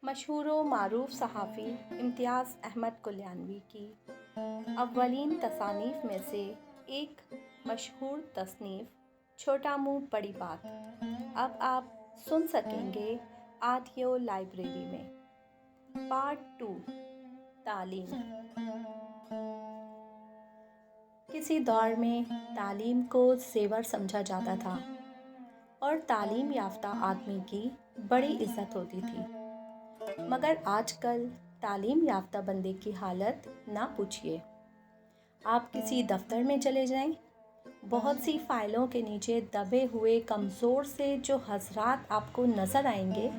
مشہور و معروف صحافی امتیاز احمد کلیانوی کی اولین تصانیف میں سے ایک مشہور تصنیف چھوٹا منہ بڑی بات اب آپ سن سکیں گے آڈیو لائبریری میں۔ پارٹ 2، تعلیم۔ کسی دور میں تعلیم کو زیور سمجھا جاتا تھا اور تعلیم یافتہ آدمی کی بڑی عزت ہوتی تھی، مگر آج کل تعلیم یافتہ بندے کی حالت نہ پوچھیے۔ آپ کسی دفتر میں چلے جائیں، بہت سی فائلوں کے نیچے دبے ہوئے کمزور سے جو حضرات آپ کو نظر آئیں گے،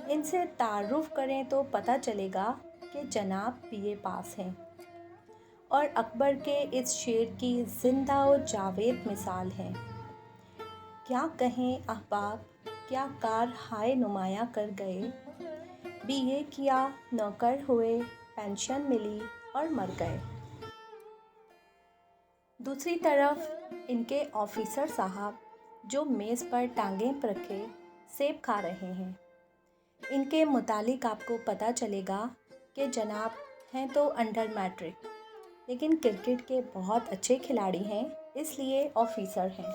ان سے تعارف کریں تو پتہ چلے گا کہ جناب BA پاس ہیں، اور اکبر کے اس شعر کی زندہ و جاوید مثال ہیں: کیا کہیں احباب، کیا کار ہائے نمایاں کر گئے، BA کیا، نوکر ہوئے، پینشن ملی اور مر گئے۔ دوسری طرف ان کے آفیسر صاحب جو میز پر ٹانگیں رکھے سیب کھا رہے ہیں، ان کے متعلق آپ کو پتہ چلے گا کہ جناب ہیں تو انڈر میٹرک، لیکن کرکٹ کے بہت اچھے کھلاڑی ہیں، اس لیے آفیسر ہیں۔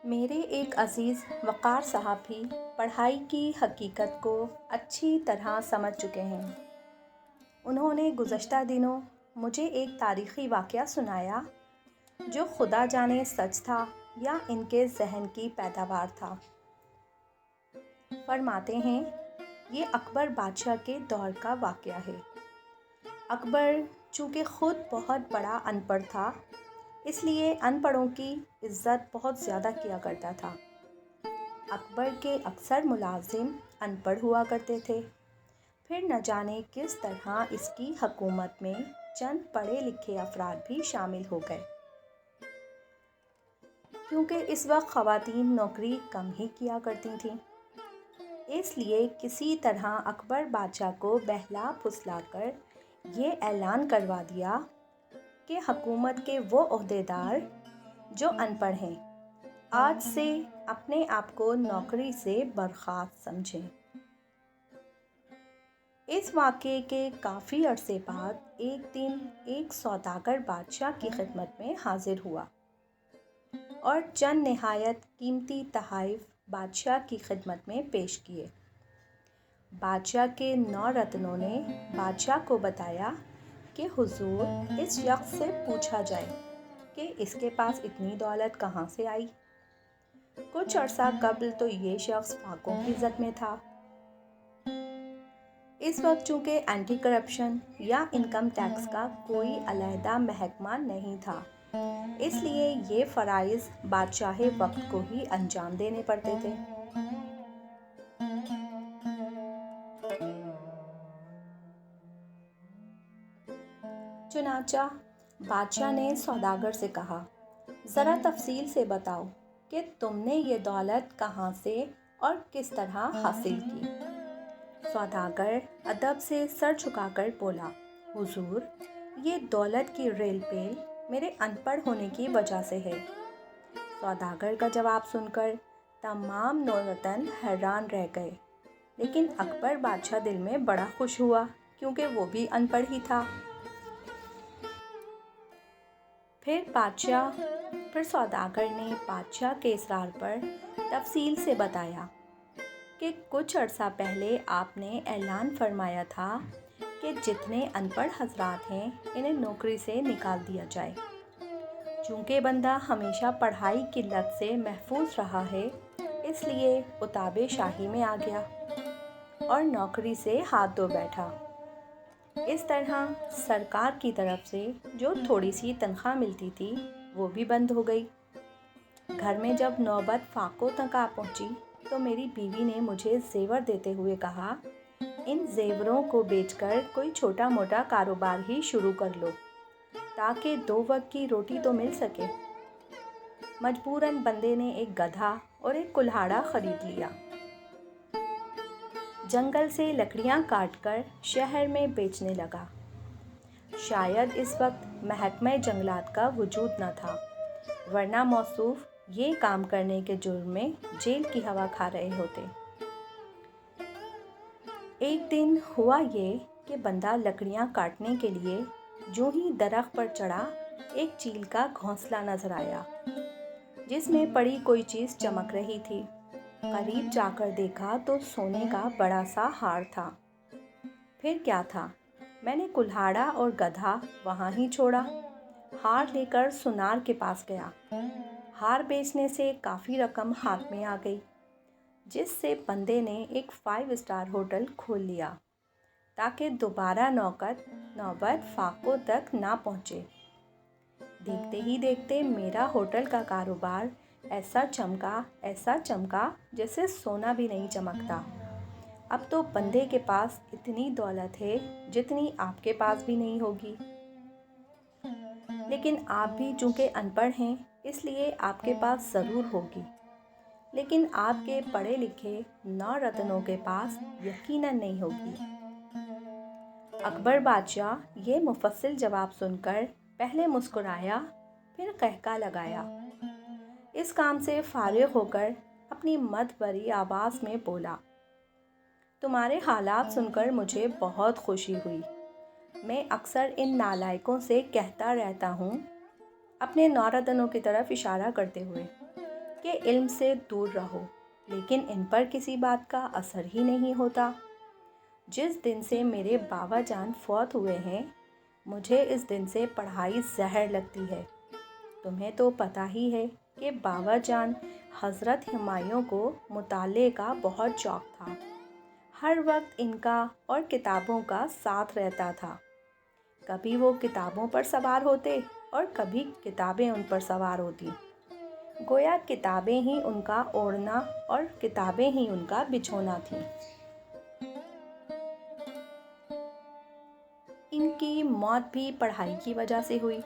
میرے ایک عزیز وقار صاحب بھی پڑھائی کی حقیقت کو اچھی طرح سمجھ چکے ہیں۔ انہوں نے گزشتہ دنوں مجھے ایک تاریخی واقعہ سنایا جو خدا جانے سچ تھا یا ان کے ذہن کی پیداوار تھا۔ فرماتے ہیں، یہ اکبر بادشاہ کے دور کا واقعہ ہے۔ اکبر چونکہ خود بہت بڑا ان پڑھ تھا، اس لیے ان پڑھوں کی عزت بہت زیادہ کیا کرتا تھا۔ اکبر کے اکثر ملازم ان پڑھ ہوا کرتے تھے، پھر نہ جانے کس طرح اس کی حکومت میں چند پڑھے لکھے افراد بھی شامل ہو گئے۔ کیونکہ اس وقت خواتین نوکری کم ہی کیا کرتی تھیں، اس لیے کسی طرح اکبر بادشاہ کو بہلا پھسلا کر یہ اعلان کروا دیا کہ حکومت کے وہ عہدیدار جو ان پڑھ ہیں، آج سے اپنے آپ کو نوکری سے برخاست سمجھیں۔ اس واقعے کے کافی عرصے بعد ایک دن ایک سوداگر بادشاہ کی خدمت میں حاضر ہوا اور چند نہایت قیمتی تحائف بادشاہ کی خدمت میں پیش کیے۔ بادشاہ کے 9 رتنوں نے بادشاہ کو بتایا کہ حضور، اس شخص سے پوچھا جائے کہ اس کے پاس اتنی دولت کہاں سے آئی۔ کچھ عرصہ قبل تو یہ شخص فاقوں کی زد میں تھا۔ اس وقت چونکہ اینٹی کرپشن یا انکم ٹیکس کا کوئی علیحدہ محکمہ نہیں تھا، اس لیے یہ فرائض بادشاہ وقت کو ہی انجام دینے پڑتے تھے۔ چنانچہ بادشاہ نے سوداگر سے کہا، ذرا تفصیل سے بتاؤ کہ تم نے یہ دولت کہاں سے اور کس طرح حاصل کی۔ سوداگر ادب سے سر جھکا کر بولا، حضور، یہ دولت کی ریل پیل میرے ان پڑھ ہونے کی وجہ سے ہے۔ سوداگر کا جواب سن کر تمام 9 رتن حیران رہ گئے، لیکن اکبر بادشاہ دل میں بڑا خوش ہوا کیونکہ وہ بھی ان پڑھ ہی تھا۔ پھر سوداگر نے بادشاہ کے اصرار پر تفصیل سے بتایا کہ کچھ عرصہ پہلے آپ نے اعلان فرمایا تھا کہ جتنے ان پڑھ حضرات ہیں انہیں نوکری سے نکال دیا جائے۔ چونکہ بندہ ہمیشہ پڑھائی کی لت سے محفوظ رہا ہے، اس لیے عتاب شاہی میں آ گیا اور نوکری سے ہاتھ دھو بیٹھا۔ اس طرح سرکار کی طرف سے جو تھوڑی سی تنخواہ ملتی تھی وہ بھی بند ہو گئی۔ گھر میں جب نوبت فاقوں تک آ پہنچی تو میری بیوی نے مجھے زیور دیتے ہوئے کہا، ان زیوروں کو بیچ کر کوئی چھوٹا موٹا کاروبار ہی شروع کر لو تاکہ 2 وقت کی روٹی تو مل سکے۔ مجبوراً بندے نے ایک گدھا اور ایک کلہاڑا خرید لیا۔ جنگل سے لکڑیاں کاٹ کر شہر میں بیچنے لگا۔ شاید اس وقت محکمہ جنگلات کا وجود نہ تھا، ورنہ موصوف یہ کام کرنے کے جرم میں جیل کی ہوا کھا رہے ہوتے۔ ایک دن ہوا یہ کہ بندہ لکڑیاں کاٹنے کے لیے جو ہی درخت پر چڑھا، ایک چیل کا گھونسلہ نظر آیا جس میں پڑی کوئی چیز چمک رہی تھی۔ قریب جا کر دیکھا تو سونے کا بڑا سا ہار تھا۔ پھر کیا تھا، میں نے کلہاڑا اور گدھا وہاں ہی چھوڑا، ہار لے کر سونار کے پاس گیا۔ ہار بیچنے سے کافی رقم ہاتھ میں آ گئی، جس سے بندے نے ایک 5 اسٹار ہوٹل کھول لیا تاکہ دوبارہ نوبت فاقوں تک نہ پہنچے۔ دیکھتے ہی دیکھتے میرا ہوٹل کا کاروبار ایسا چمکا جیسے سونا بھی نہیں چمکتا۔ اب تو بندے کے پاس اتنی دولت ہے جتنی آپ کے پاس بھی نہیں ہوگی۔ لیکن آپ بھی چونکہ ان پڑھ ہیں، اس لیے آپ کے پاس ضرور ہوگی، لیکن آپ کے پڑھے لکھے 9 رتنوں کے پاس یقیناً نہیں ہوگی۔ اکبر بادشاہ یہ مفصل جواب سن کر پہلے مسکرایا، پھر قہقہ لگایا۔ اس کام سے فارغ ہو کر اپنی مدھ بھری آواز میں بولا، تمہارے حالات سن کر مجھے بہت خوشی ہوئی۔ میں اکثر ان نالائقوں سے کہتا رہتا ہوں، اپنے 9 رتنوں کی طرف اشارہ کرتے ہوئے، کہ علم سے دور رہو، لیکن ان پر کسی بات کا اثر ہی نہیں ہوتا۔ جس دن سے میرے بابا جان فوت ہوئے ہیں، مجھے اس دن سے پڑھائی زہر لگتی ہے۔ تمہیں تو پتہ ہی ہے کہ بابا جان حضرت ہمایوں کو مطالعے کا بہت شوق تھا۔ ہر وقت ان کا اور کتابوں کا ساتھ رہتا تھا۔ کبھی وہ کتابوں پر سوار ہوتے اور کبھی کتابیں ان پر سوار ہوتی، گویا کتابیں ہی ان کا اوڑھنا اور کتابیں ہی ان کا بچھونا تھیں۔ ان کی موت بھی پڑھائی کی وجہ سے ہوئی۔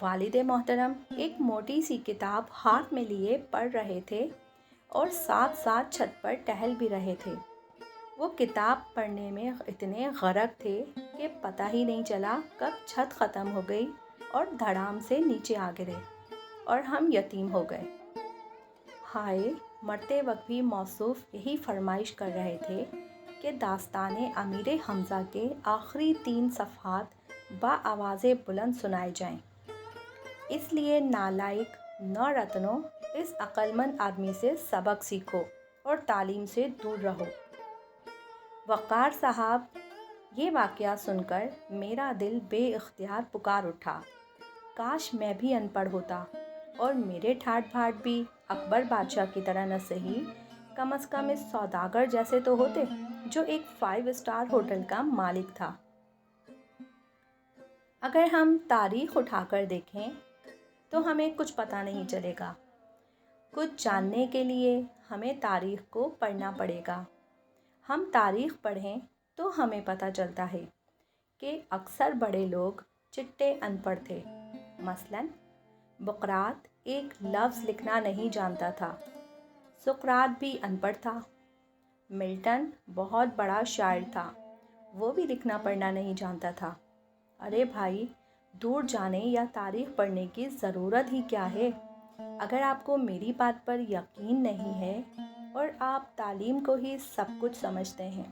والد محترم ایک موٹی سی کتاب ہاتھ میں لیے پڑھ رہے تھے اور ساتھ ساتھ چھت پر ٹہل بھی رہے تھے۔ وہ کتاب پڑھنے میں اتنے غرق تھے کہ پتہ ہی نہیں چلا کب چھت ختم ہو گئی اور دھڑام سے نیچے آ گرے اور ہم یتیم ہو گئے۔ ہائے، مرتے وقت بھی موصوف یہی فرمائش کر رہے تھے کہ داستان امیر حمزہ کے آخری 3 صفحات بآواز بلند سنائے جائیں۔ اس لیے نالائق 9 رتنوں، اس عقل مند آدمی سے سبق سیکھو اور تعلیم سے دور رہو۔ وقار صاحب، یہ واقعہ سن کر میرا دل بے اختیار پکار اٹھا، کاش میں بھی ان پڑھ ہوتا اور میرے ٹھاٹ بھاٹ بھی اکبر بادشاہ کی طرح نہ سہی، کم از کم اس سوداگر جیسے تو ہوتے جو ایک 5 اسٹار ہوٹل کا مالک تھا۔ اگر ہم تاریخ اٹھا کر دیکھیں تو ہمیں کچھ پتہ نہیں چلے گا۔ کچھ جاننے کے لیے ہمیں تاریخ کو پڑھنا پڑے گا۔ ہم تاریخ پڑھیں تو ہمیں پتہ چلتا ہے کہ اکثر بڑے لوگ چٹے ان پڑھ تھے۔ مثلاً بقراط ایک لفظ لکھنا نہیں جانتا تھا، سقراط بھی ان پڑھ تھا۔ ملٹن بہت بڑا شاعر تھا، وہ بھی لکھنا پڑھنا نہیں جانتا تھا۔ ارے بھائی، دور جانے یا تاریخ پڑھنے کی ضرورت ہی کیا ہے؟ اگر آپ کو میری بات پر یقین نہیں ہے اور آپ تعلیم کو ہی سب کچھ سمجھتے ہیں،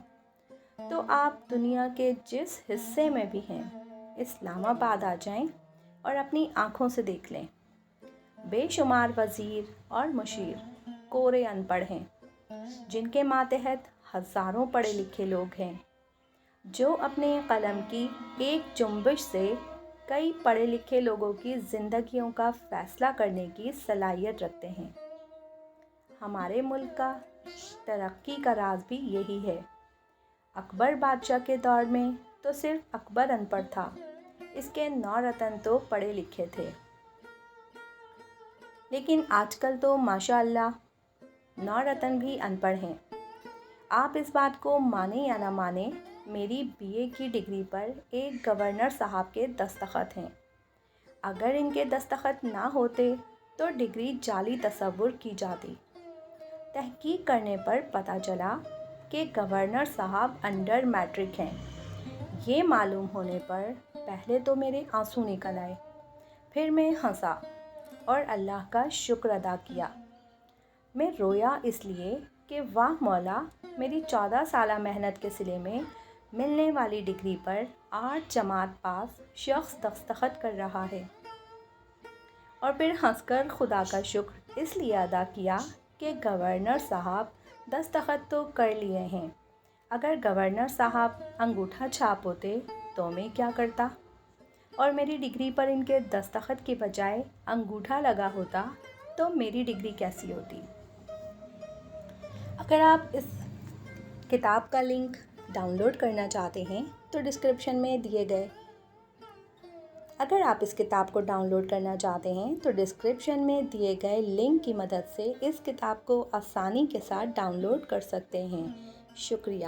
تو آپ دنیا کے جس حصے میں بھی ہیں، اسلام آباد آ جائیں اور اپنی آنکھوں سے دیکھ لیں۔ بے شمار وزیر اور مشیر کورے ان پڑھ ہیں، جن کے ماتحت ہزاروں پڑھے لکھے لوگ ہیں، جو اپنے قلم کی ایک جنبش سے کئی پڑھے لکھے لوگوں کی زندگیوں کا فیصلہ کرنے کی صلاحیت رکھتے ہیں۔ ہمارے ملک کا ترقی کا راز بھی یہی ہے۔ اکبر بادشاہ کے دور میں تو صرف اکبر ان پڑھ تھا، اس کے 9 رتن تو پڑھے لکھے تھے۔ لیکن آج کل تو ماشاء اللہ 9 رتن بھی ان پڑھ ہیں۔ آپ اس بات کو مانیں یا نہ مانیں، میری BA کی ڈگری پر ایک گورنر صاحب کے دستخط ہیں۔ اگر ان کے دستخط نہ ہوتے تو ڈگری جعلی تصور کی جاتی۔ تحقیق کرنے پر پتہ چلا کہ گورنر صاحب انڈر میٹرک ہیں۔ یہ معلوم ہونے پر پہلے تو میرے آنسو نکل آئے، پھر میں ہنسا اور اللہ کا شکر ادا کیا۔ میں رویا اس لیے کہ واہ مولا، میری 14 سالہ محنت کے صلے میں ملنے والی ڈگری پر 8 جماعت پاس شخص دستخط کر رہا ہے، اور پھر ہنس کر خدا کا شکر اس لیے ادا کیا کہ گورنر صاحب دستخط تو کر لیے ہیں۔ اگر گورنر صاحب انگوٹھا چھاپ ہوتے تو میں کیا کرتا، اور میری ڈگری پر ان کے دستخط کے بجائے انگوٹھا لگا ہوتا تو میری ڈگری کیسی ہوتی؟ اگر آپ اس کتاب کا لنک ڈاؤن لوڈ کرنا چاہتے ہیں تو ڈسکرپشن میں دیے گئے لنک کی مدد سے اس کتاب کو آسانی کے ساتھ ڈاؤن لوڈ کر سکتے ہیں۔ شکریہ۔